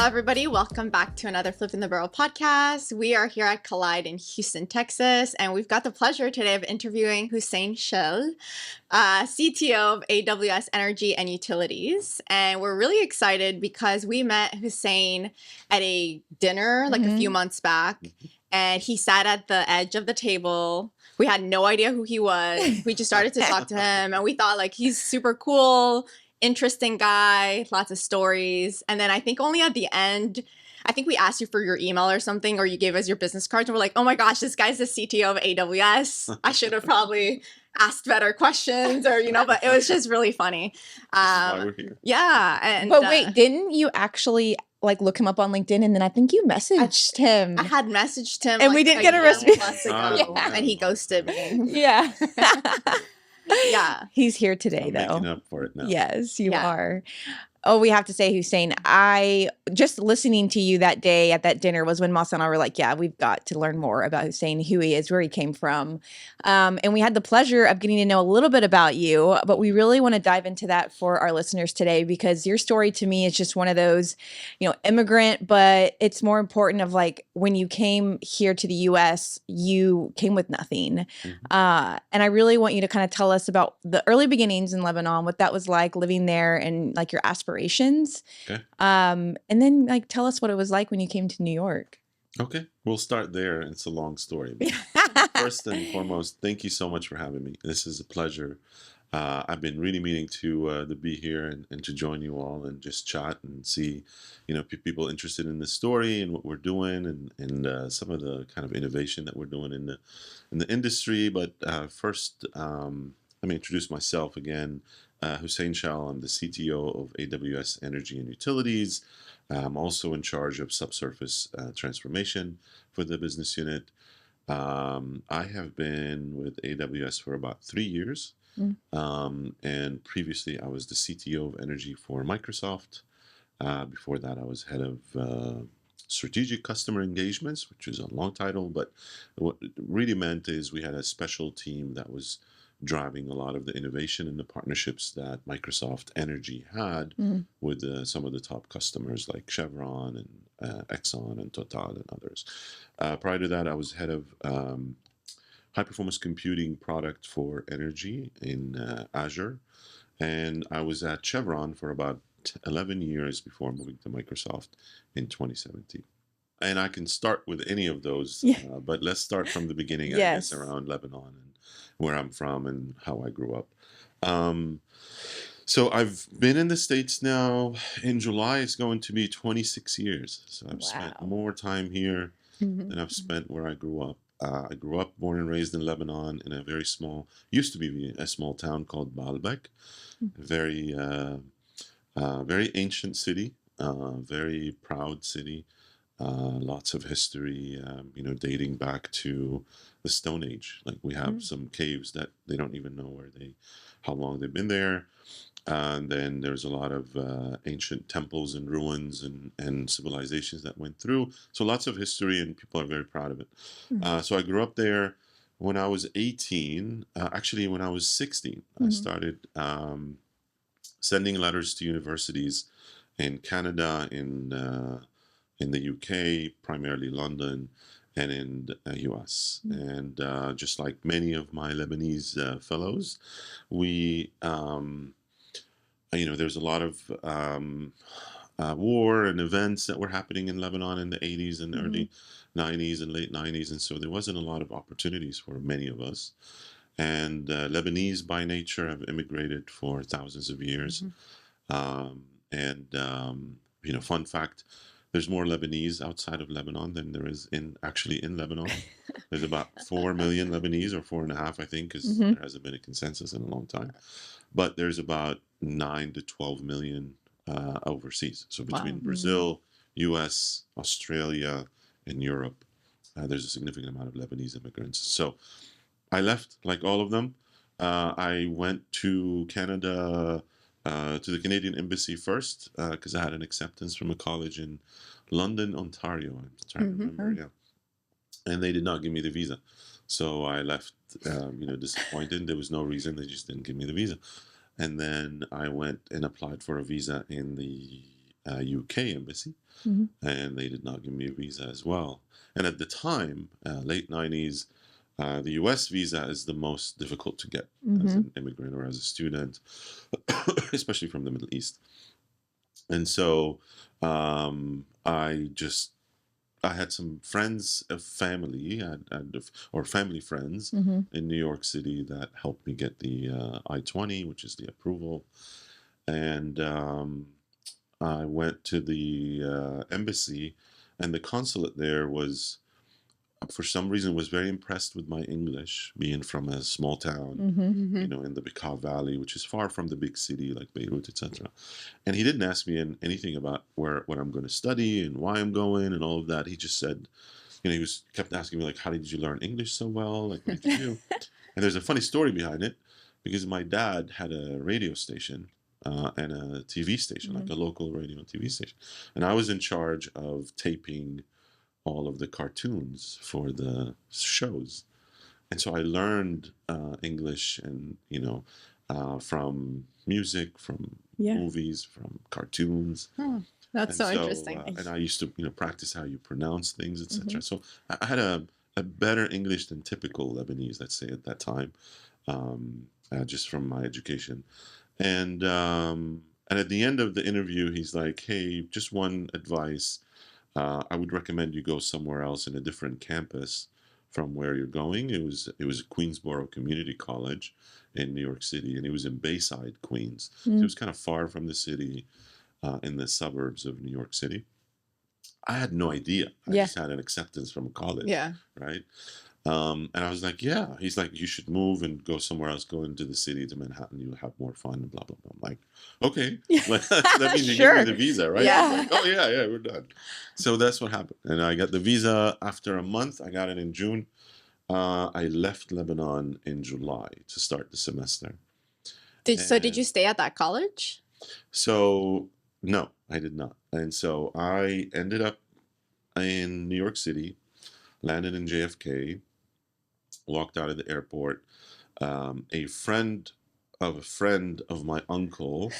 everybody. Welcome back to another Flip in the Barrel podcast. We are here at Collide in Houston, Texas, and we've got the pleasure today of interviewing Hussein Shell, CTO of AWS Energy and Utilities. And we're really excited because we met Hussein at a dinner like a few months back, and he sat at the edge of the table. We had no idea who he was. We just started to talk to him, and we thought like he's super cool, interesting guy, lots of stories. And then I think only at the end, I think we asked you for your email or something, or you gave us your business cards, and we're like, oh my gosh, this guy's the CTO of AWS. I should have probably asked better questions, or but it was just really funny. Why we're here. Yeah. And but wait, didn't you actually like look him up on LinkedIn, and then I think you messaged him? I had messaged him, and we didn't get a response. And he ghosted me. Yeah. Yeah. He's here today, I'm though. making up for it now. Yes, you are. Oh, we have to say, Hussein, I just listening to you that day at that dinner was when Massiel and I were like, yeah, we've got to learn more about Hussein, who he is, where he came from. And we had the pleasure of getting to know a little bit about you, but we really want to dive into that for our listeners today, because your story to me is just one of those, immigrant, but it's more important of like when you came here to the US, you came with nothing. And I really want you to kind of tell us about the early beginnings in Lebanon, what that was like living there and like your aspirations. Okay. And then like tell us what it was like when you came to New York. Okay, we'll start there. It's a long story. First and foremost, thank you so much for having me. This is a pleasure. I've been really meaning to be here and to join you all and just chat and see, people interested in the story and what we're doing and some of the kind of innovation that we're doing in the industry. But first, let me introduce myself again. Hussein Shell, I'm the CTO of AWS Energy and Utilities. I'm also in charge of subsurface transformation for the business unit. I have been with AWS for about 3 years. And previously I was the CTO of energy for Microsoft. Before that, I was head of strategic customer engagements, which is a long title, but what it really meant is we had a special team that was driving a lot of the innovation and the partnerships that Microsoft Energy had with some of the top customers like Chevron and Exxon and Total and others. Prior to that, I was head of high-performance computing product for energy in Azure, and I was at Chevron for about 11 years before moving to Microsoft in 2017. And I can start with any of those, but let's start from the beginning, I guess, around Lebanon and where I'm from and how I grew up. So I've been in the States now. In July, it's going to be 26 years. So I've spent more time here than I've spent where I grew up. I grew up, born and raised in Lebanon in a very small, used to be a small town called Baalbek, very ancient city, very proud city, lots of history, dating back to the Stone Age. Like we have some caves that they don't even know how long they've been there. And then there's a lot of ancient temples and ruins and civilizations that went through. So lots of history, and people are very proud of it. So I grew up there. When I was 18, actually when I was 16, I started sending letters to universities in Canada, in the UK, primarily London, and in the US. And just like many of my Lebanese fellows, we... there's a lot of war and events that were happening in Lebanon in the 80s and early 90s and late 90s. And so there wasn't a lot of opportunities for many of us. And Lebanese by nature have immigrated for thousands of years. Fun fact, there's more Lebanese outside of Lebanon than there is in Lebanon. There's about 4 million Lebanese, or 4.5, I think, because there hasn't been a consensus in a long time. But there's about 9 to 12 million overseas. So between Brazil, US, Australia, and Europe, there's a significant amount of Lebanese immigrants. So I left like all of them. I went to Canada, to the Canadian Embassy first, because I had an acceptance from a college in London, Ontario. I'm trying to remember, and they did not give me the visa. So I left, disappointed. There was no reason. They just didn't give me the visa. And then I went and applied for a visa in the UK embassy, Mhm. and they did not give me a visa as well. And at the time, late 90s, the US visa is the most difficult to get as Mhm. an immigrant or as a student, especially from the Middle East. And so I had some friends of family or family friends Mhm. in New York City that helped me get the I-20, which is the approval. And I went to the embassy, and the consulate there was, for some reason, was very impressed with my English, being from a small town, Mhm. in the Bekaa Valley, which is far from the big city like Beirut, etc. And he didn't ask me anything about what I'm going to study and why I'm going and all of that. He just said, he kept asking me like, how did you learn English so well? Like, what did you do? And there's a funny story behind it, because my dad had a radio station and a TV station, like a local radio and TV station, and I was in charge of taping all of the cartoons for the shows. And so I learned English, and from music, from Yeah. movies, from cartoons. That's And so so, interesting. and I used to, practice how you pronounce things, etc. Mhm. So I had a better English than typical Lebanese, let's say, at that time, just from my education. And at the end of the interview, he's like, "Hey, just one advice. I would recommend you go somewhere else in a different campus from where you're going." It was Queensboro Community College in New York City, and it was in Bayside, Queens. So it Mm. was kind of far from the city, in the suburbs of New York City. I had no idea. I Yeah. just had an acceptance from college, Yeah. right? And I was like, yeah. He's like, you should move and go somewhere else. Go into the city to Manhattan. You'll have more fun. And blah blah blah. I'm like, okay. Like, that means you give me Sure. the visa, right? Yeah. I'm like, oh yeah, we're done. So that's what happened. And I got the visa after a month. I got it in June. I left Lebanon in July to start the semester. Did you And stay at that college? so no, I did not. And so I ended up in New York City, landed in JFK, walked out of the airport. A friend of my uncle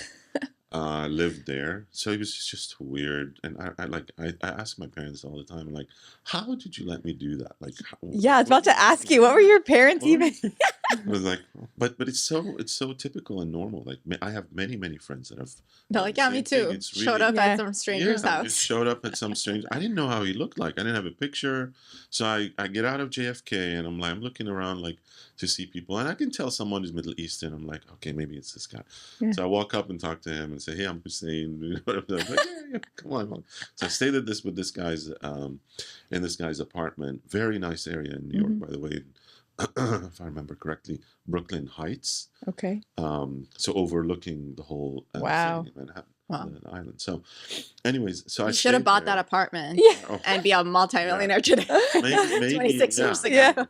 lived there, so it was just weird. And I ask my parents all the time, like, how did you let me do that? Like, Yeah, I was about to ask you, what were your parents What were even? you I was like, but it's so typical and normal. Like, I have many friends that have They're done like, the yeah, same me thing. too. It's Showed really, up Yeah. at some stranger's just house. showed up at some strange. I didn't know how he looked like. I didn't have a picture. So I get out of JFK, and I'm looking around, like, to see people, and I can tell someone is Middle Eastern. I'm like, okay, maybe it's this guy. Yeah. So I walk up and talk to him and say, hey, I'm Hussein. I'm like, yeah, come on. So I stayed at with this guy's in this guy's apartment. Very nice area in New York, Mhm. by the way. If I remember correctly, Brooklyn Heights. Okay. So overlooking the whole Wow. city, Manhattan, Wow. the island. So, anyways, so I You should have stayed bought that there. apartment Yeah. Oh, and be a multimillionaire today. maybe, 26 years yeah. ago.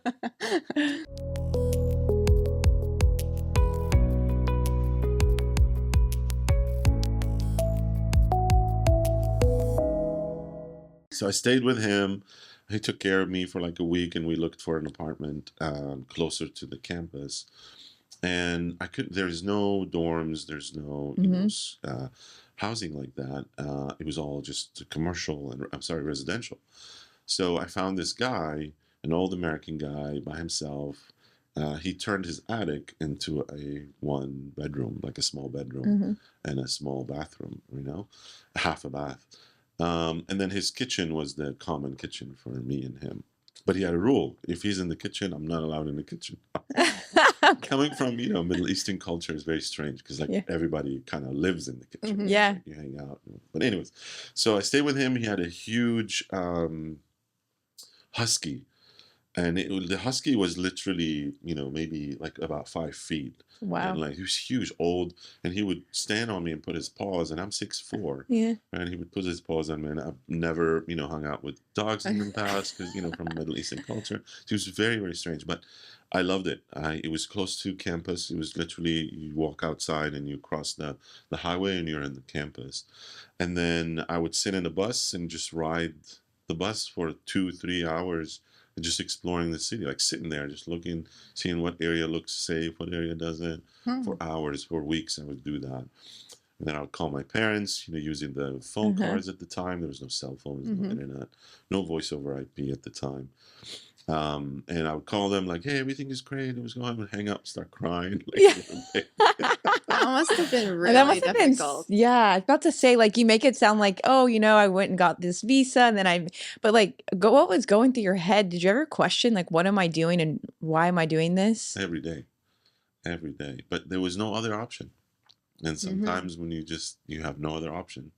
So I stayed with him. He took care of me for like a week, and we looked for an apartment closer to the campus. And I could. There's no dorms. There's no, housing like that. It was all just commercial and, I'm sorry, residential. So I found this guy, an old American guy by himself. He turned his attic into a one bedroom, like a small bedroom Mhm. and a small bathroom, half a bath. And then his kitchen was the common kitchen for me and him. But he had a rule: if he's in the kitchen, I'm not allowed in the kitchen. Coming from, Middle Eastern culture is very strange, because like Yeah. everybody kind of lives in the kitchen. Mhm. Yeah. Like, you hang out. But anyways, so I stayed with him. He had a huge husky, and the husky was literally, maybe like about 5 feet. Wow. And like, he was huge, old, and he would stand on me and put his paws, and I'm 6'4", Yeah. and he would put his paws on me. And I've never, hung out with dogs in the past, because, from Middle Eastern culture. So it was very, very strange, but I loved it. It was close to campus. It was literally, you walk outside and you cross the highway and you're in the campus. And then I would sit in the bus and just ride the bus for 2-3 hours, and just exploring the city, like sitting there, just looking, seeing what area looks safe, what area doesn't. For hours, for weeks, I would do that. And then I would call my parents, using the phone Uh-huh. cards at the time. There was no cell phones, no Mhm. internet, no voice over IP at the time. And I would call them like, "Hey, everything is great." It was going, I would hang up, start crying. Yeah. That must have been That really must have been, difficult. yeah, I was about to say, like, you make it sound like, oh, I went and got this visa and then but like, what was going through your head? Did you ever question, like, what am I doing and why am I doing this? Every day, every day. But there was no other option. And Mhm. sometimes when you have no other option.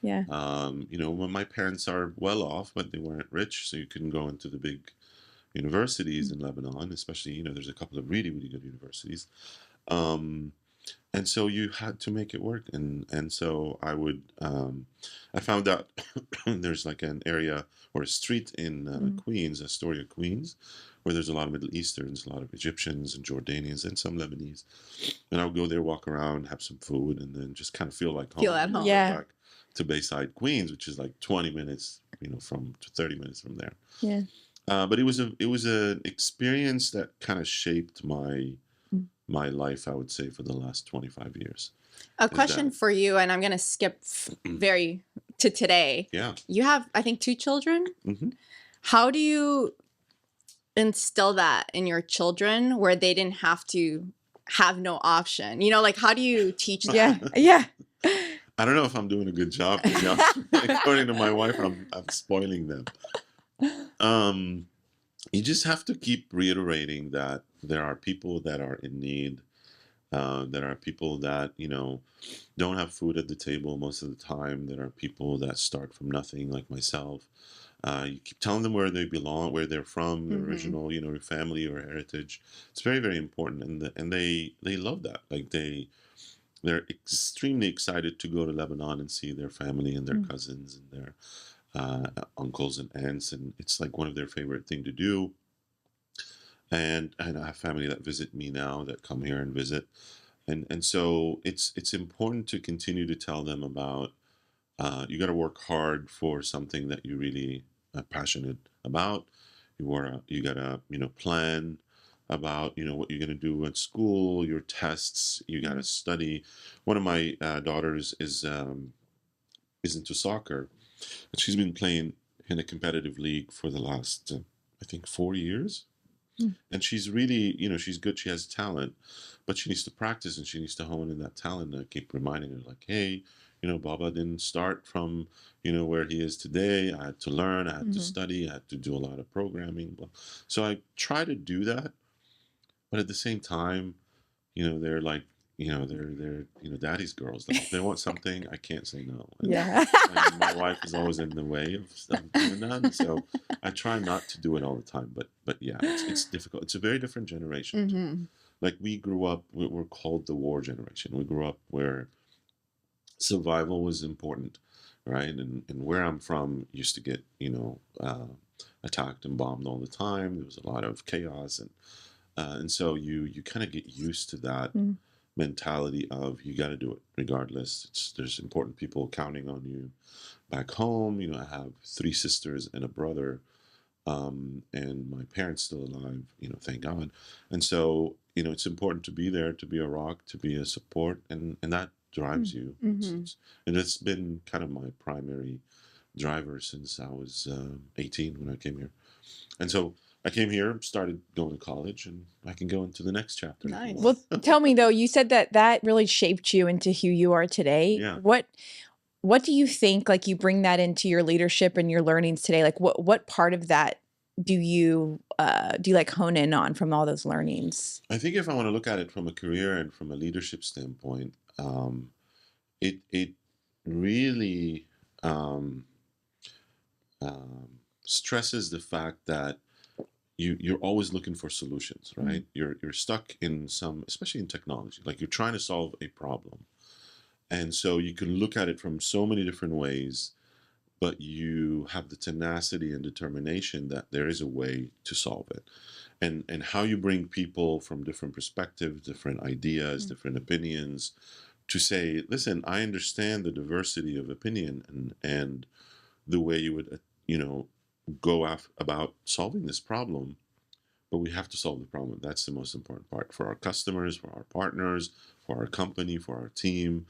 Yeah. When my parents are well off, but they weren't rich, so you couldn't go into the big universities in Lebanon, especially, there's a couple of really, really good universities. Um, and so you had to make it work. And so I found out there's like an area or a street in Mm. Queens, Astoria, Queens, where there's a lot of Middle Easterns, a lot of Egyptians and Jordanians and some Lebanese. And I would go there, walk around, have some food, and then just kind of feel like Feel home. at And then home. go Yeah. back to Bayside, Queens, which is like 20 minutes, from to 30 minutes from there. Yeah. But it was an experience that kind of shaped my Mm. my life, I would say, for the last 25 years. A Is question that for you, and I'm going to skip very to today. yeah. You have, I think, 2 children. Hmm. How do you instill that in your children where they didn't have to have no option? Like, how do you teach Yeah. that? Yeah. I don't know if I'm doing a good job, to be honest. According to my wife, I'm spoiling them. You just have to keep reiterating that there are people that are in need. There are people that don't have food at the table most of the time. There are people that start from nothing, like myself. You keep telling them where they belong, where they're from, their Mhm. original, family or heritage. It's very, very important, and they love that. Like they're extremely excited to go to Lebanon and see their family and their Mm. cousins and their uncles and aunts, and it's like one of their favorite thing to do. And I have family that visit me now that come here and visit, and so it's important to continue to tell them about you got to work hard for something that you really are passionate about. You gotta plan about what you're gonna do at school, your tests. You gotta Mm. study. One of my daughters is into soccer, and she's been playing in a competitive league for the last I think 4 years. Mm. And she's really, she's good. She has talent, but she needs to practice and she needs to hone in that talent. And I keep reminding her, like, hey, Baba didn't start from, where he is today. I had to learn, I had to Mhm. study, I had to do a lot of programming. So I try to do that, but at the same time, they're like, they're daddy's girls. Like, if they want something, I can't say no. Yeah. And my wife is always in the way of stuff doing that. And so I try not to do it all the time. But yeah, it's difficult. It's a very different generation too. Mhm. Like we grew up, we're called the war generation. We grew up where survival was important, right? And where I'm from used to get, attacked and bombed all the time. There was a lot of chaos, and so you kind of get used to that Mm. mentality of you got to do it regardless. There's important people counting on you back home. I have 3 sisters and a brother, and my parents still alive. Thank God. And so it's important to be there, to be a rock, to be a support, and that drives Mm. you. Mhm. And it's been kind of my primary driver since I was 18 when I came here. And so I came here, started going to college, and I can go into the next chapter if you Nice. want. Well, tell me though, you said that really shaped you into who you are today. Yeah. What do you think, like, you bring that into your leadership and your learnings today? Like, what part of that do you like hone in on from all those learnings? I think if I want to look at it from a career and from a leadership standpoint, it really um, um, stresses the fact that you're always looking for solutions, Mm. right? You're stuck in some, especially in technology, like you're trying to solve a problem, and so you can look at it from so many different ways, but you have the tenacity and determination that there is a way to solve it, and how you bring people from different perspectives, different ideas, Mm. different opinions to say, listen, I understand the diversity of opinion and the way you would go about solving this problem, but we have to solve the problem. That's the most important part for our customers, for our partners, for our company, for our team.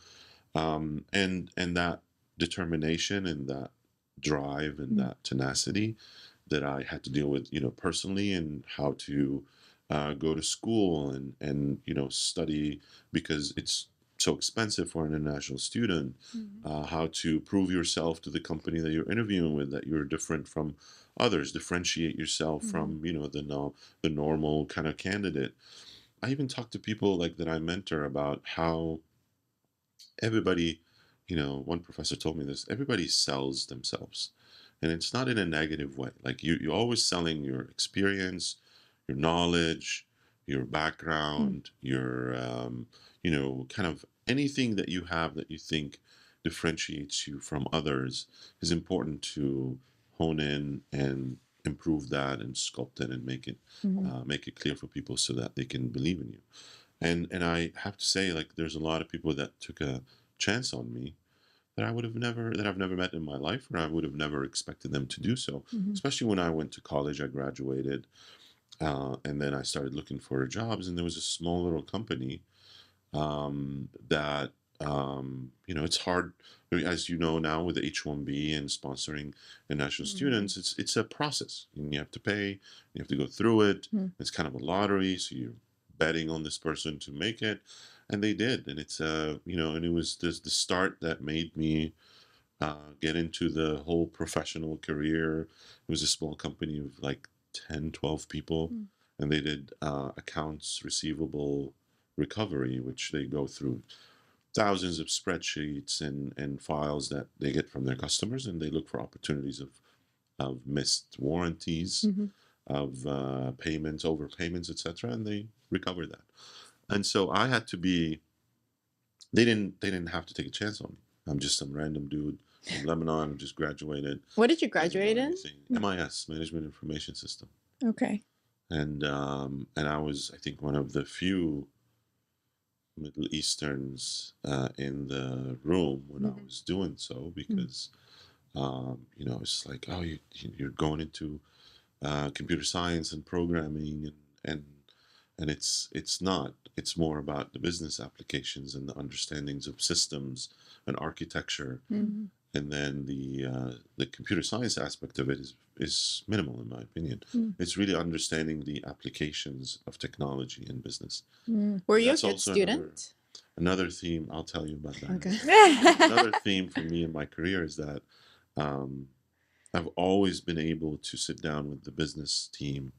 And that determination and that drive and that tenacity that I had to deal with, personally, and how to go to school and study because it's so expensive for an international student. How to prove yourself to the company that you're interviewing with that you're different from others, differentiate yourself from the normal kind of candidate. I even talk to people like that I mentor about how everybody, one professor told me this, everybody sells themselves. And it's not in a negative way. Like you're always selling your experience, your knowledge, your background, your, kind of anything that you have that you think differentiates you from others is important to hone in and improve that and sculpt it and make it clear for people so that they can believe in you. And I have to say, like, there's a lot of people that took a chance on me that I've never met in my life, or I would have never expected them to do so. Especially when I went to college, I graduated, and then I started looking for jobs, and there was a small little company that it's hard. I mean, as you know now, with the H-1B and sponsoring international students, it's a process, and you have to pay, you have to go through it. It's kind of a lottery, so you're betting on this person to make it, and they did, and it's and it was the start that made me get into the whole professional career. It was a small company of like 10, 12 people, and they did accounts receivable recovery, which they go through thousands of spreadsheets and files that they get from their customers, and they look for opportunities of missed warranties, of payments, overpayments, etc., and they recover that. And so I had to be. They didn't have to take a chance on me. I'm just some random dude from Lebanon, just graduated. What did you Doesn't know graduate in? anything. MIS, Management Information System. Okay. And I was, I think, one of the few Middle Easterns in the room when I was doing so, because it's like, oh, you're going into computer science and programming, and it's not. It's more about the business applications and the understandings of systems and architecture, and then the computer science aspect of it is minimal, in my opinion. It's really understanding the applications of technology in businth. Were you a That's good also student? another theme. I'll tell you about that. Okay. Another theme for me in my career is that I've always been able to sit down with the business team,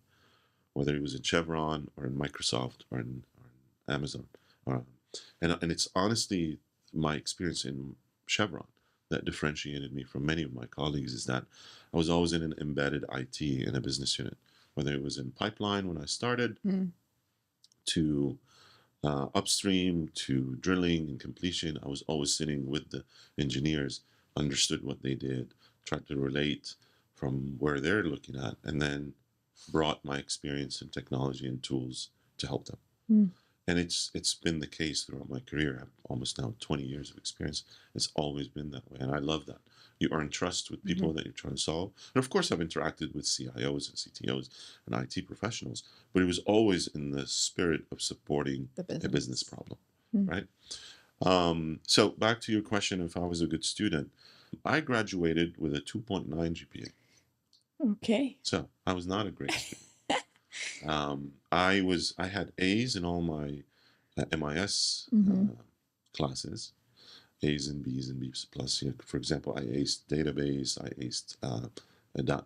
whether it was in Chevron or in Microsoft or in Amazon. And it's honestly my experience in Chevron that differentiated me from many of my colleagues, is that I was always in an embedded IT in a business unit, whether it was in pipeline when I started, to upstream, to drilling and completion. I was always sitting with the engineers, understood what they did, tried to relate from where they're looking at, and then brought my experience in technology and tools to help them. And it's been the case throughout my career. I have almost now 20 years of experience. It's always been that way, and I love that. You earn trust with people that you're trying to solve. And of course, I've interacted with CIOs and CTOs and IT professionals, but it was always in the spirit of supporting a business problem, right? So back to your question, if I was a good student, I graduated with a 2.9 GPA. Okay. So I was not a great student. I had A's in all my MIS classes, A's and B's and B's plus. For example, I aced database, I aced a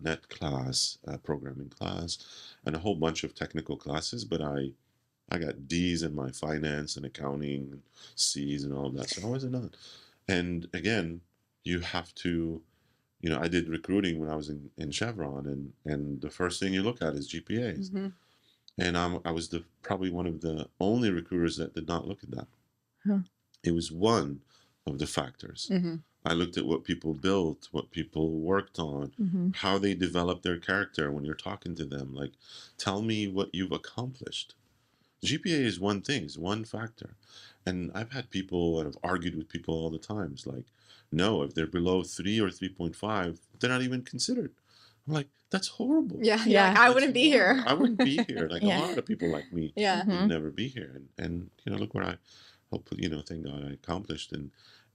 .NET class, a programming class, and a whole bunch of technical classes. But I got D's in my finance and accounting, and C's and all of that. So I wasn't on. And again, you have to. I did recruiting when I was in Chevron, and the first thing you look at is GPAs. And I was probably one of the only recruiters that did not look at that. It was one of the factors. I looked at what people built, what people worked on, how they developed their character when you're talking to them. Like, tell me what you've accomplished. GPA is one thing, it's one factor. And I've had people that have argued with people all the time. It's like, no, if they're below 3 or 3.5, they're not even considered. I'm like, that's horrible. Yeah. Yeah. Like, I wouldn't be here. I wouldn't be here. Like Yeah. a lot of people like me Yeah. would never be here. And look where I hope, thank God I accomplished.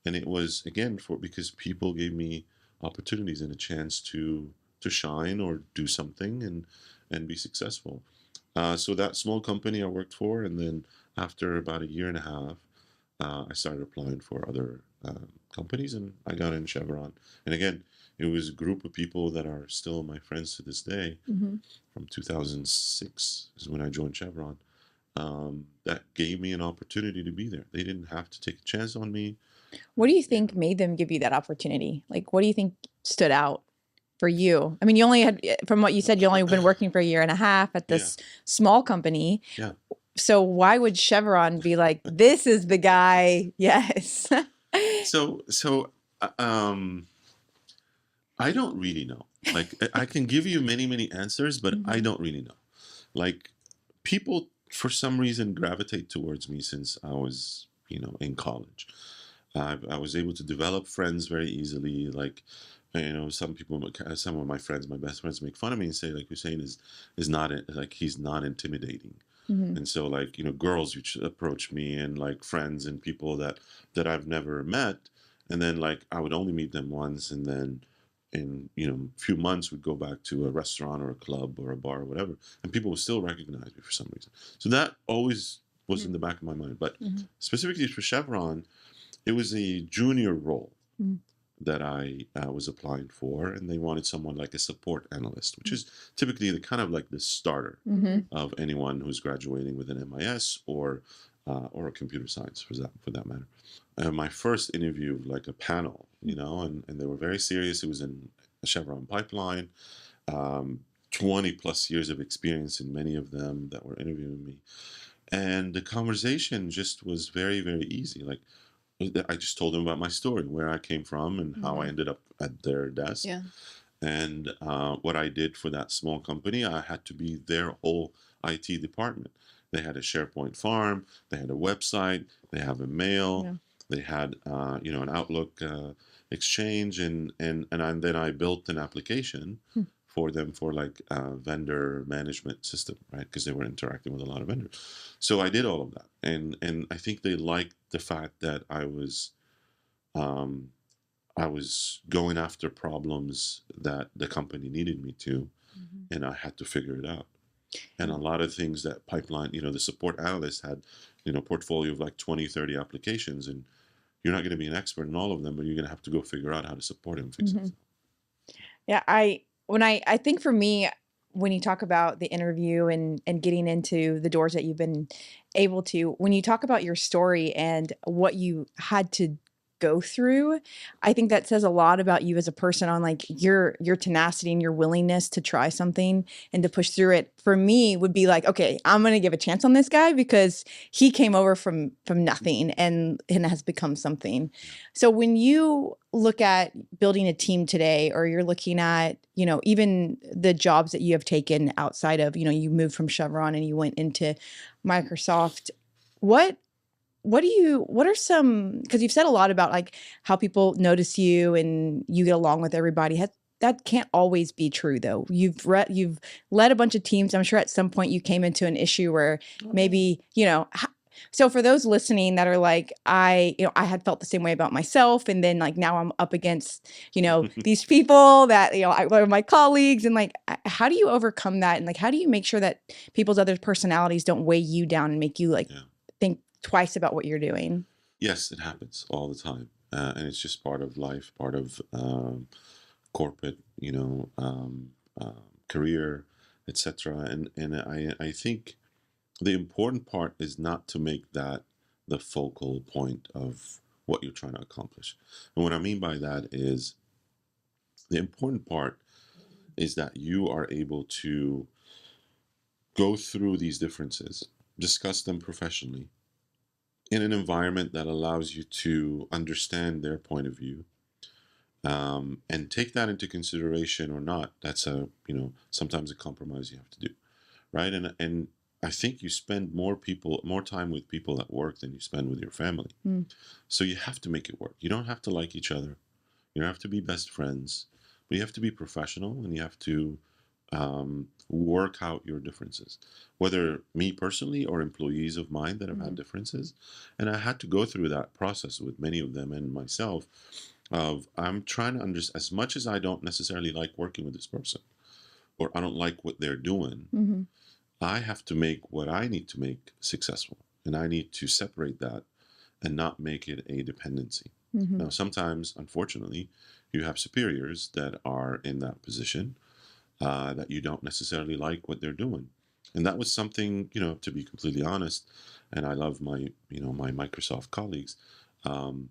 And it was, again, because people gave me opportunities and a chance to shine or do something and be successful. So that small company I worked for, and then after about a year and a half, I started applying for other companies, and I got in Chevron. And again, it was a group of people that are still my friends to this day. Mm-hmm. From 2006 is when I joined Chevron. That gave me an opportunity to be there. They didn't have to take a chance on me. What do you think made them give you that opportunity? Like, what do you think stood out for you? I mean, you only had, from what you said, you only been working for a year and a half at this small company. Yeah. So why would Chevron be like, this is the guy? Yes. So I don't really know. Like, I can give you many answers, but I don't really know. Like, people for some reason gravitate towards me since I was, in college. I was able to develop friends very easily. Like, some people, some of my friends, my best friends, make fun of me and say, like, Hussein is not like, he's not intimidating. And so, like, girls which approach me, and like friends and people that I've never met, and then like I would only meet them once, and then in a few months would go back to a restaurant or a club or a bar or whatever, and people would still recognize me for some reason. So that always was in the back of my mind. But specifically for Chevron, it was a junior role that I was applying for, and they wanted someone like a support analyst, which is typically the kind of like the starter of anyone who's graduating with an MIS or a computer science for that matter. My first interview, like a panel, and they were very serious. It was in a Chevron pipeline. 20 plus years of experience in many of them that were interviewing me, and the conversation just was very, very easy. Like, I just told them about my story, where I came from, and how I ended up at their desk. Yeah. And what I did for that small company. I had to be their whole IT department. They had a SharePoint farm, they had a website, they have a mail, they had an Outlook exchange, and then I built an application for them for like a vendor management system, right? Because they were interacting with a lot of vendors. So I did all of that, and I think they liked the fact that I was going after problems that the company needed me to, and I had to figure it out. And a lot of things that pipeline, the support analyst had, portfolio of like 20, 30 applications, and you're not going to be an expert in all of them, but you're going to have to go figure out how to support it and fix it. Yeah, I think for me, when you talk about the interview and getting into the doors that you've been able to, when you talk about your story and what you had to go through, I think that says a lot about you as a person, on like your tenacity and your willingness to try something and to push through it. For me, would be like, okay, I'm going to give a chance on this guy because he came over from nothing and has become something. So when you look at building a team today, or you're looking at, even the jobs that you have taken outside of, you moved from Chevron and you went into Microsoft, what are some, because you've said a lot about like how people notice you and you get along with everybody. That can't always be true though. You've led a bunch of teams. I'm sure at some point you came into an issue where maybe, so for those listening that are like, I had felt the same way about myself. And then like, now I'm up against, these people that, are my colleagues, and like, how do you overcome that? And like, how do you make sure that people's other personalities don't weigh you down and make you like think twice about what you're doing? Yes, it happens all the time. And it's just part of life, part of corporate, career, etc. And I think the important part is not to make that the focal point of what you're trying to accomplish. And what I mean by that is, the important part is that you are able to go through these differences, discuss them professionally, in an environment that allows you to understand their point of view, and take that into consideration or not. That's sometimes a compromise you have to do, right? And I think you spend more time with people at work than you spend with your family. So you have to make it work. You don't have to like each other. You don't have to be best friends, but you have to be professional, and you have to work out your differences, whether me personally or employees of mine that have had differences. And I had to go through that process with many of them and myself of I'm trying to understand, as much as I don't necessarily like working with this person or I don't like what they're doing, Mm-hmm. I have to make what I need to make successful. And I need to separate that and not make it a dependency. Mm-hmm. Now, sometimes, unfortunately, you have superiors that are in that position that you don't necessarily like what they're doing. And that was something, to be completely honest, and I love my Microsoft colleagues. Um,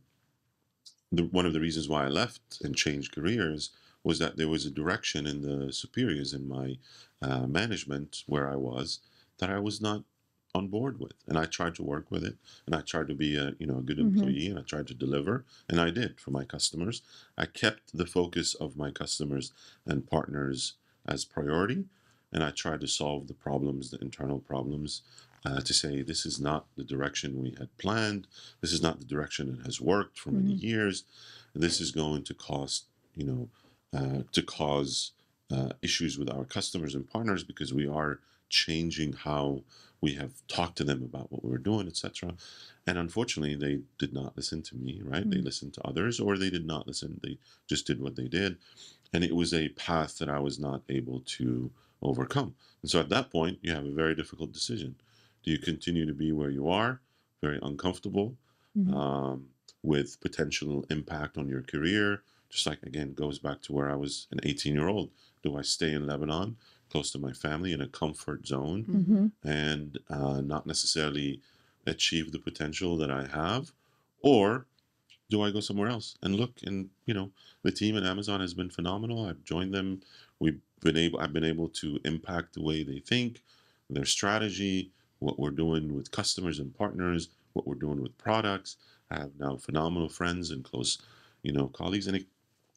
One of the reasons why I left and changed careers was that there was a direction in the superiors in my management where I was that I was not on board with, and I tried to work with it, and I tried to be a good employee, and I tried to deliver, and I did for my customers. I kept the focus of my customers and partners as priority, and I tried to solve the problems, the internal problems, to say this is not the direction we had planned. This is not the direction that has worked for many years. This is going to cost, to cause issues with our customers and partners because we are changing how we have talked to them about what we were doing, etc. And unfortunately, they did not listen to me, right? They listened to others, or they did not listen. They just did what they did. And it was a path that I was not able to overcome. And so at that point, you have a very difficult decision. Do you continue to be where you are, very uncomfortable, um, with potential impact on your career? Just like, again, goes back to where I was an 18-year-old. Do I stay in Lebanon, close to my family, in a comfort zone, and not necessarily achieve the potential that I have? Or do I go somewhere else and look? And the team at Amazon has been phenomenal. I've joined them. I've been able to impact the way they think, their strategy, what we're doing with customers and partners, what we're doing with products. I have now phenomenal friends and close, colleagues. And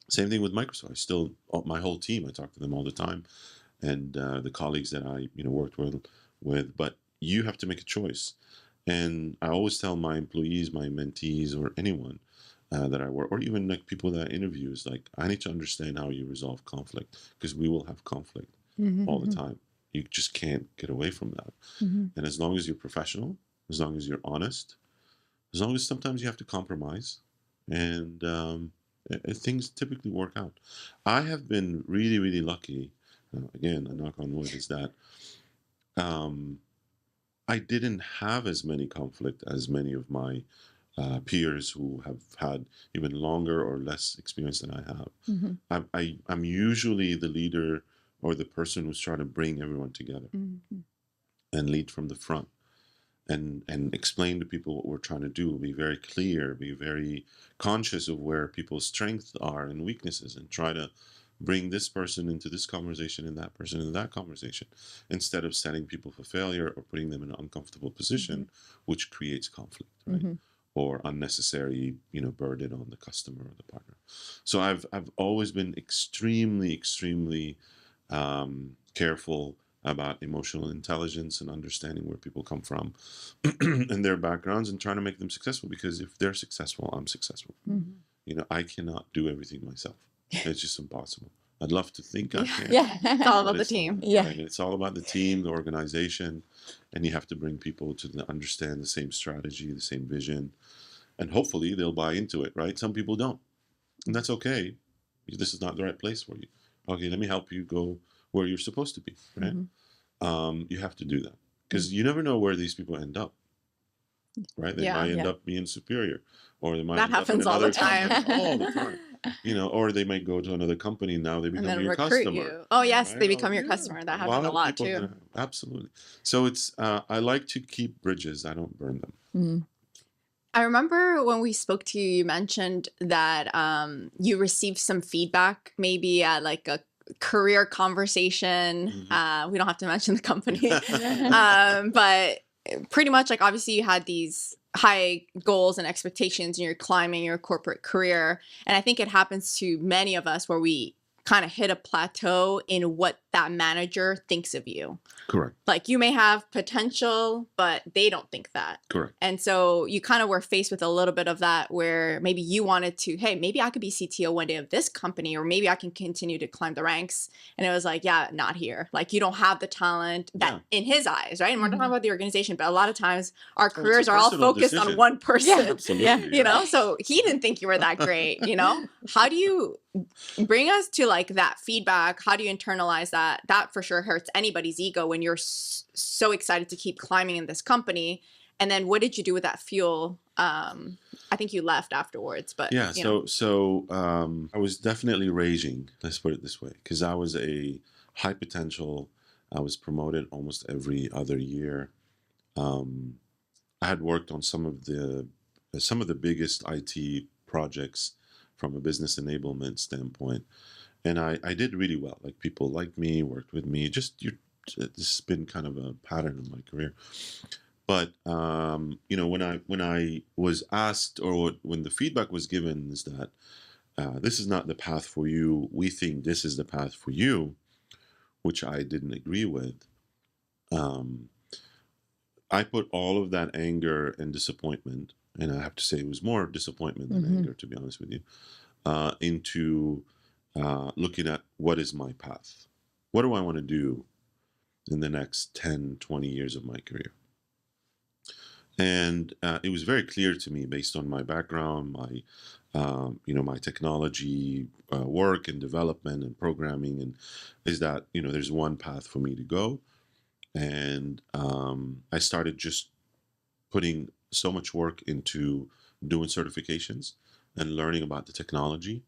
same thing with Microsoft. I still, my whole team, I talk to them all the time, and the colleagues that I, worked with. But you have to make a choice. And I always tell my employees, my mentees, or anyone that I work, or even like people that I interview, is like, I need to understand how you resolve conflict, because we will have conflict all the time. You just can't get away from that. And as long as you're professional, as long as you're honest, as long as sometimes you have to compromise, and things typically work out. I have been really, really lucky. Again, a knock on wood is that um, I didn't have as many conflict as many of my peers who have had even longer or less experience than I have. I'm usually the leader or the person who's trying to bring everyone together and lead from the front and explain to people what we're trying to do, be very clear, be very conscious of where people's strengths are and weaknesses, and try to bring this person into this conversation and that person into that conversation, instead of setting people for failure or putting them in an uncomfortable position, which creates conflict, right? Or unnecessary, burden on the customer or the partner. So I've always been extremely, extremely careful about emotional intelligence and understanding where people come from and their backgrounds, and trying to make them successful, because if they're successful, I'm successful. I cannot do everything myself. It's just impossible. I'd love to think I can. It's all about but the team. Right? It's all about the team, the organization, and you have to bring people to understand the same strategy, the same vision, and hopefully they'll buy into it, right? Some people don't, and that's okay. This is not the right place for you. Okay, let me help you go where you're supposed to be, right? You have to do that, because you never know where these people end up, right? They might end up being superior, or they might That end up in happens all the another time. company, all the time. Or they might go to another company, and now they And become then your recruit customer. you. Oh yes, Right? they become your Yeah. customer. That A happens a of lot people too. can- absolutely. So it's I like to keep bridges. I don't burn them. I remember when we spoke to you, you mentioned that you received some feedback, maybe at like a career conversation. We don't have to mention the company, but pretty much like obviously you had these high goals and expectations, and you're climbing your corporate career. And I think it happens to many of us where we kind of hit a plateau in what that manager thinks of you. Correct. Like you may have potential, but they don't think that. Correct. And so you kind of were faced with a little bit of that where maybe you wanted to, hey, maybe I could be CTO one day of this company, or maybe I can continue to climb the ranks. And it was like, yeah, not here. Like you don't have the talent that in his eyes, right? And we're not talking about the organization, but a lot of times our careers are all focused on one person. Yeah, absolutely. You know, so he didn't think you were that great, you know? How do you bring us to like that feedback? How do you internalize that? That for sure hurts anybody's ego when you're so excited to keep climbing in this company. And then what did you do with that fuel? I think you left afterwards, but yeah. you know. So I was definitely raging. Let's put it this way, because I was a high potential. I was promoted almost every other year. I had worked on some of the biggest IT projects from a business enablement standpoint, and I did really well. Like people liked me, worked with me. This has been kind of a pattern in my career. But you know, when I was asked, or when the feedback was given, is that this is not the path for you. We think this is the path for you, which I didn't agree with. I put all of that anger and disappointment, and I have to say it was more disappointment than anger, to be honest with you, into looking at what is my path. What do I want to do in the next 10, 20 years of my career? And it was very clear to me, based on my background, my technology work and development and programming, and is that there's one path for me to go. And I started just putting so much work into doing certifications and learning about the technology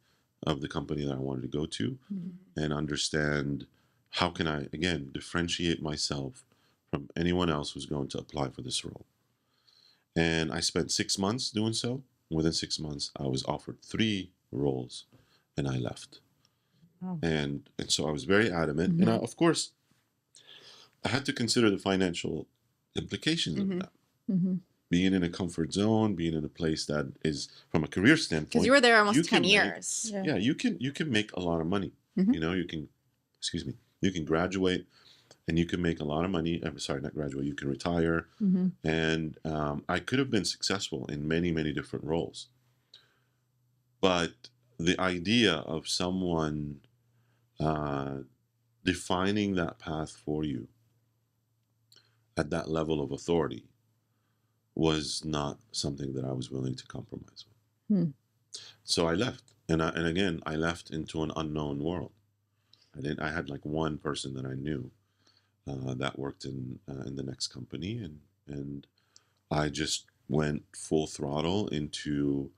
of the company that I wanted to go to, and understand how can I, again, differentiate myself from anyone else who's going to apply for this role. And I spent 6 months doing so. Within 6 months, I was offered 3 roles, and I left. Oh. And so I was very adamant. And of course, I had to consider the financial implications of that. Being in a comfort zone, being in a place that is, from a career standpoint, because you were there almost 10 years. You can make a lot of money. You can graduate and you can make a lot of money. I'm sorry, not graduate. You can retire. And I could have been successful in many, many different roles. But the idea of someone defining that path for you at that level of authority was not something that I was willing to compromise with. So I left, and again, I left into an unknown world. I had like one person that I knew that worked in the next company, and I just went full throttle into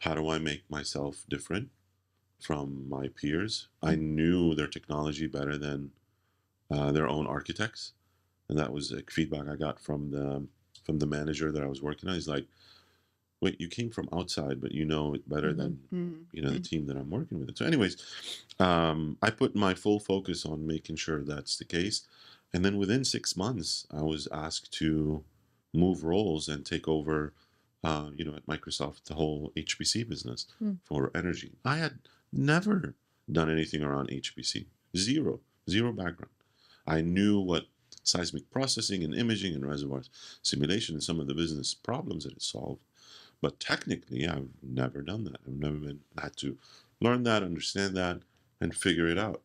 how do I make myself different from my peers. I knew their technology better than their own architects, and that was feedback I got from the manager that I was working on. He's like, wait, you came from outside, but you know it better than the team that I'm working with. So anyways, I put my full focus on making sure that's the case. And then within 6 months, I was asked to move roles and take over, at Microsoft, the whole HPC business for energy. I had never done anything around HPC. Zero background. I knew what seismic processing and imaging and reservoir simulation and some of the business problems that it solved. But technically, I've never done that. I've never had to learn that, understand that, and figure it out.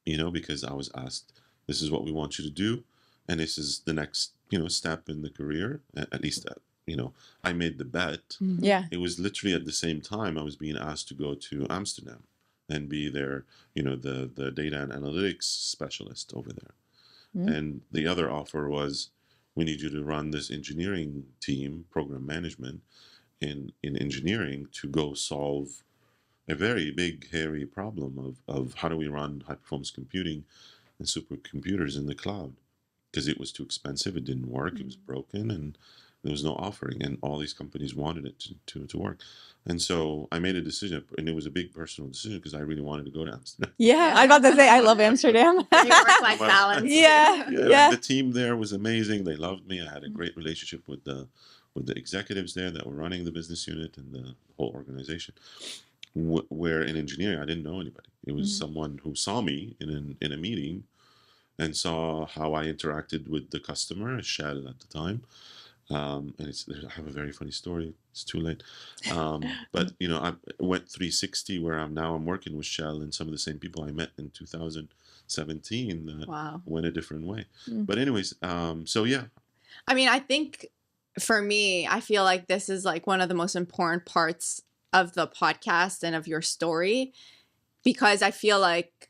Because I was asked, this is what we want you to do, and this is the next, step in the career. At least that, I made the bet. Yeah. It was literally at the same time I was being asked to go to Amsterdam and be their, the data and analytics specialist over there. And the other offer was, we need you to run this engineering team, program management in engineering, to go solve a very big, hairy problem of how do we run high performance computing and supercomputers in the cloud, because it was too expensive. It didn't work. It was broken, and there was no offering, and all these companies wanted it to work. And so I made a decision, and it was a big personal decision because I really wanted to go to Amsterdam. Yeah, I'm about to say I love Amsterdam. Work-life balance. Yeah. The team there was amazing. They loved me. I had a great relationship with the executives there that were running the business unit and the whole organization. where in engineering I didn't know anybody. It was Mhm. someone who saw me in a meeting and saw how I interacted with the customer, Shell at the time. And I have a very funny story. It's too late. But I went 360 where I'm working with Shell and some of the same people I met in 2017 that Wow. went a different way. Mm. But anyways, so yeah. I mean, I think for me, I feel like this is like one of the most important parts of the podcast and of your story, because I feel like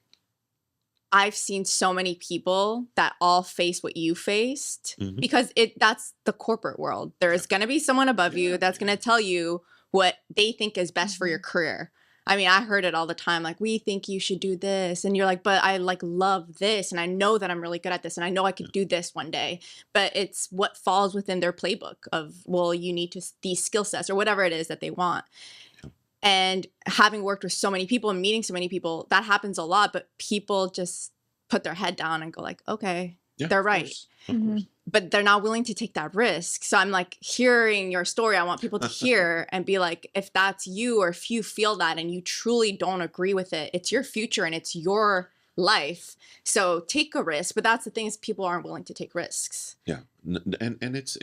I've seen so many people that all face what you faced, Mhm. because that's the corporate world. There is going to be someone above Yeah, you that's yeah. going to tell you what they think is best for your Mhm. career. I mean, I heard it all the time, like, we think you should do this, and you're like, but I like love this, and I know that I'm really good at this, and I know I could do this one day. But it's what falls within their playbook of, well, you need to these skill sets or whatever it is that they want. Yeah. And having worked with so many people and meeting so many people, that happens a lot, but people just put their head down and go like, okay, Yeah, they're of right. course, of Mhm. course. But they're not willing to take that risk. So I'm like, hearing your story, I want people to hear and be like, if that's you, or if you feel that and you truly don't agree with it, it's your future and it's your life. So take a risk. But that's the thing, is people aren't willing to take risks. Yeah, and it's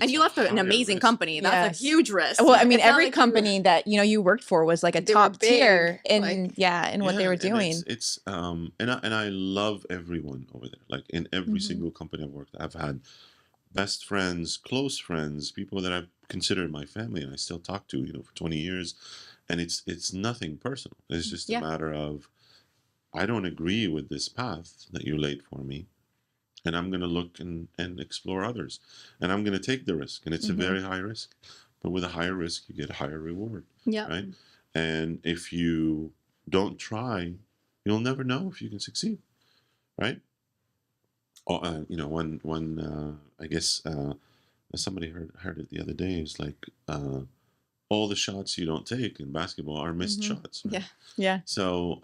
And you a left an higher amazing risk. company. That's Yes. a huge risk. Well, I mean, It's not every like company that you worked for was like a They were top tier big, in like- in what they Yeah, were and doing. it's and I love everyone over there. Like in every Mhm. single company I've worked, I've had best friends, close friends, people that I've considered my family, and I still talk to, for 20 years, and it's nothing personal. It's just a Yeah. matter of I don't agree with this path that you laid for me, and I'm going to look and explore others, and I'm going to take the risk, and it's Mhm. a very high risk, but with a higher risk, you get a higher reward, Yeah. right? And if you don't try, you'll never know if you can succeed, right? When I guess somebody heard it the other day. It's like all the shots you don't take in basketball are missed Mhm. shots, right? Yeah. Yeah. So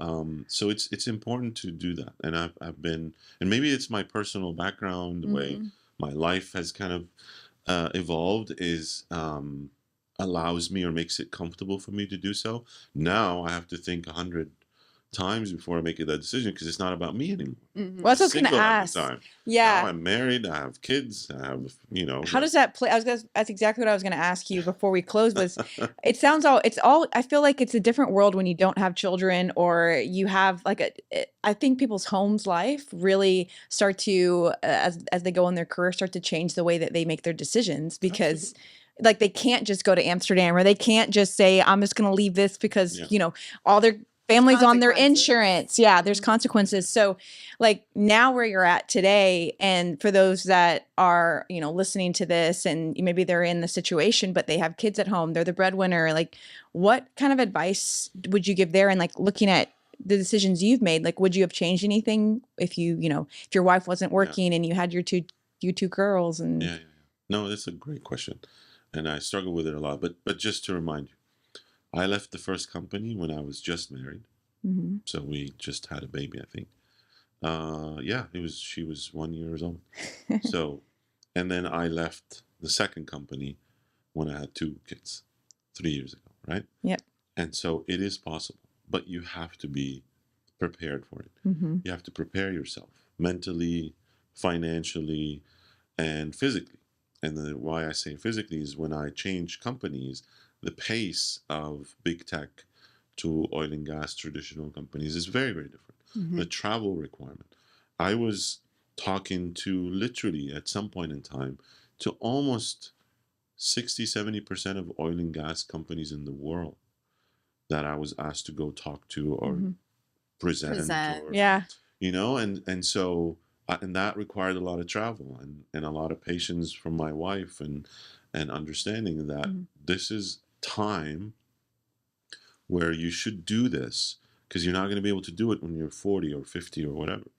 it's important to do that, and I've been, and maybe it's my personal background, the way Mhm. my life has kind of evolved is allows me or makes it comfortable for me to do so. Now I have to think 100 times before I make that decision because it's not about me anymore. Mhm. Well, that's what I was gonna Single at the ask. time. Now Yeah. I'm married. I have kids. I have How does that play? That's exactly what I was gonna ask you before we close. Was it's all. I feel like it's a different world when you don't have children, or you have like I think people's homes life really start to as they go in their career start to change the way that they make their decisions, because Absolutely. like they can't just go to Amsterdam, or they can't just say I'm just gonna leave this because Yeah. all their families on their Consequences. insurance. Yeah, there's Mhm. consequences. So like now where you're at today, and for those that are listening to this and maybe they're in the situation but they have kids at home, they're the breadwinner, like what kind of advice would you give there? And like looking at the decisions you've made, like would you have changed anything if if your wife wasn't working and you had your two girls and Yeah. No, that's a great question, and I struggle with it a lot. But just to remind you, I left the first company when I was just married, Mhm. so we just had a baby, I think. Yeah, she was 1 year old. So, and then I left the second company when I had two kids, 3 years ago, right? Yep. And so it is possible, but you have to be prepared for it. Mhm. You have to prepare yourself mentally, financially, and physically. And why I say physically is when I change companies, the pace of big tech to oil and gas traditional companies is very, very different. Mhm. The travel requirement. I was talking to literally at some point in time to almost 60-70% of oil and gas companies in the world that I was asked to go talk to or Mhm. present or Yeah. and so and that required a lot of travel and a lot of patience from my wife and understanding that Mhm. this is time where you should do this because you're not going to be able to do it when you're 40 or 50 or whatever,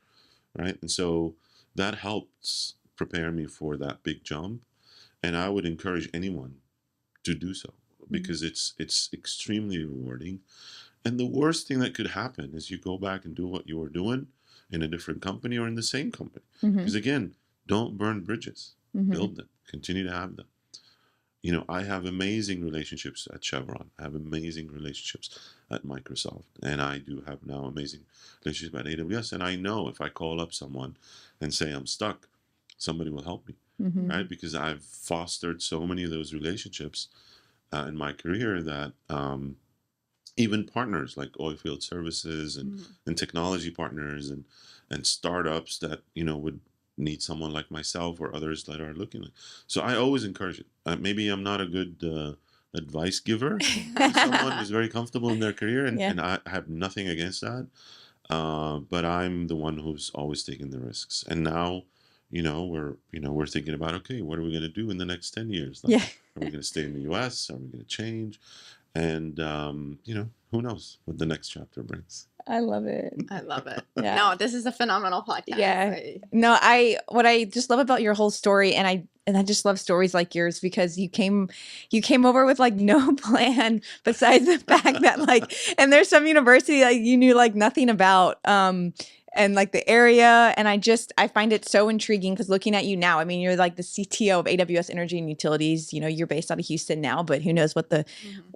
right? And so that helps prepare me for that big jump, and I would encourage anyone to do so because it's extremely rewarding. And the worst thing that could happen is you go back and do what you were doing in a different company or in the same company. Mhm. Because again, don't burn bridges, Mhm. build them, continue to have them. I have amazing relationships at Chevron. I have amazing relationships at Microsoft, and I do have now amazing relationships at AWS. And I know if I call up someone and say I'm stuck, somebody will help me, Mhm. right? Because I've fostered so many of those relationships in my career that even partners like oilfield services and technology partners and startups that would need someone like myself or others that are looking. So I always encourage it. Maybe I'm not a good advice giver to someone who's very comfortable in their career, Yeah. and I have nothing against that. But I'm the one who's always taking the risks. And now, we're thinking about, okay, what are we going to do in the next 10 years? Like, Yeah. are we going to stay in the U.S.? Are we going to change? And who knows what the next chapter brings. I love it. I love it. Yeah. No, this is a phenomenal podcast. Yeah. No, what I just love about your whole story, and I just love stories like yours, because you came over with like no plan besides the fact that like, and there's some university like you knew like nothing about, and like the area. And I find it so intriguing because looking at you now, I mean, you're like the CTO of AWS Energy and Utilities. You're based out of Houston now, but who knows what the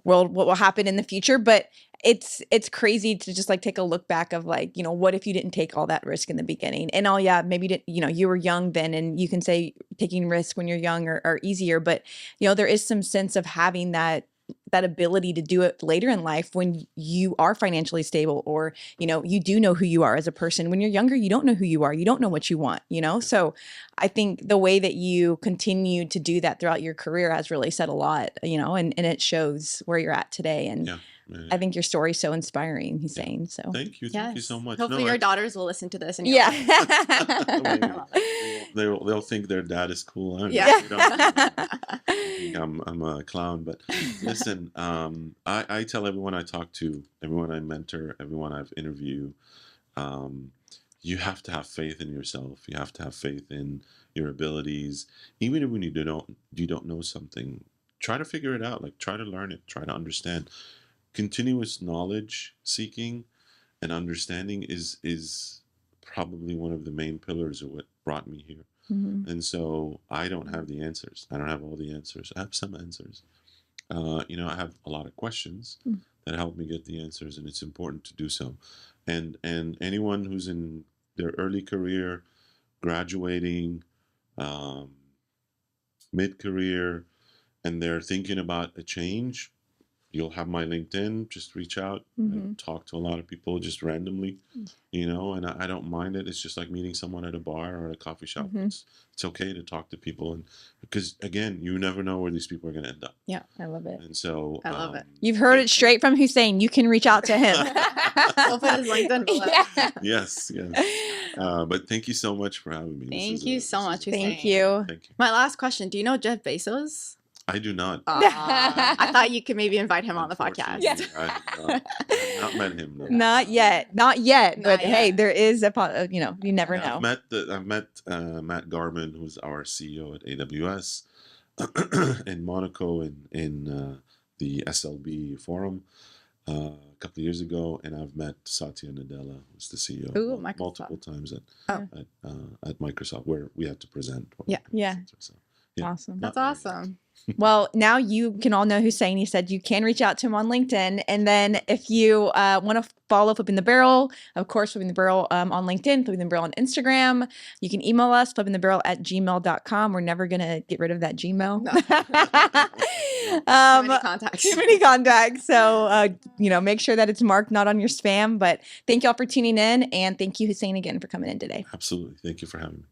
what will happen in the future. But it's crazy to just like take a look back of like, what if you didn't take all that risk in the beginning? And maybe you didn't, you were young then, and you can say taking risks when you're young are easier, but there is some sense of having that ability to do it later in life when you are financially stable, or you do know who you are as a person. When you're younger, you don't know who you are, you don't know what you want. So I think the way that you continue to do that throughout your career has really said a lot, and it shows where you're at today. And Yeah. I think your story is so inspiring, Hussein. So Thank you so much. Hopefully your daughters will listen to this. And yeah. They'll think their dad is cool. I don't Yeah. know. I think I'm a clown, but listen, I tell everyone I talk to, everyone I mentor, everyone I've interviewed, you have to have faith in yourself. You have to have faith in your abilities. Even when you don't know something, try to figure it out. Like, try to learn it, try to understand. Continuous knowledge seeking and understanding is probably one of the main pillars of what brought me here. And so I don't have the answers. I don't have all the answers. I have some answers. I have a lot of questions that help me get the answers, and it's important to do so. And anyone who's in their early career, graduating, mid-career, and they're thinking about a change, you'll have my LinkedIn. Just reach out. I talk to a lot of people just randomly, and I don't mind it. It's just like meeting someone at a bar or at a coffee shop. It's okay to talk to people, and because again, you never know where these people are going to end up. Yeah, I love it. And so I love it. You've heard it straight from Hussein. You can reach out to him. We'll put his LinkedIn below. Yeah. Yes. But thank you so much for having me. Thank you so much, Hussein. Thank you. Thank you. My last question. Do you know Jeff Bezos? I do not. I thought you could maybe invite him on the podcast. Unfortunately, I have not met him. No. Not yet. But Not hey, yet. there is you never know. I've met Matt Garman, who's our CEO at AWS, in Monaco in the SLB forum a couple of years ago, and I've met Satya Nadella, who's the CEO, Ooh, Microsoft. multiple times Oh. at Microsoft, where we had to present. Yeah. So, Awesome. That's not very awesome. Well, now you can all know Hussein. He said you can reach out to him on LinkedIn. And then if you want to follow Flipping the Barrel, of course, Flipping the Barrel on LinkedIn, Flipping the Barrel on Instagram. You can email us, flippingthebarrel@gmail.com. We're never going to get rid of that Gmail. Too many contacts. Too many contacts. So, make sure that it's marked not on your spam. But thank you all for tuning in. And thank you, Hussein, again for coming in today. Absolutely. Thank you for having me.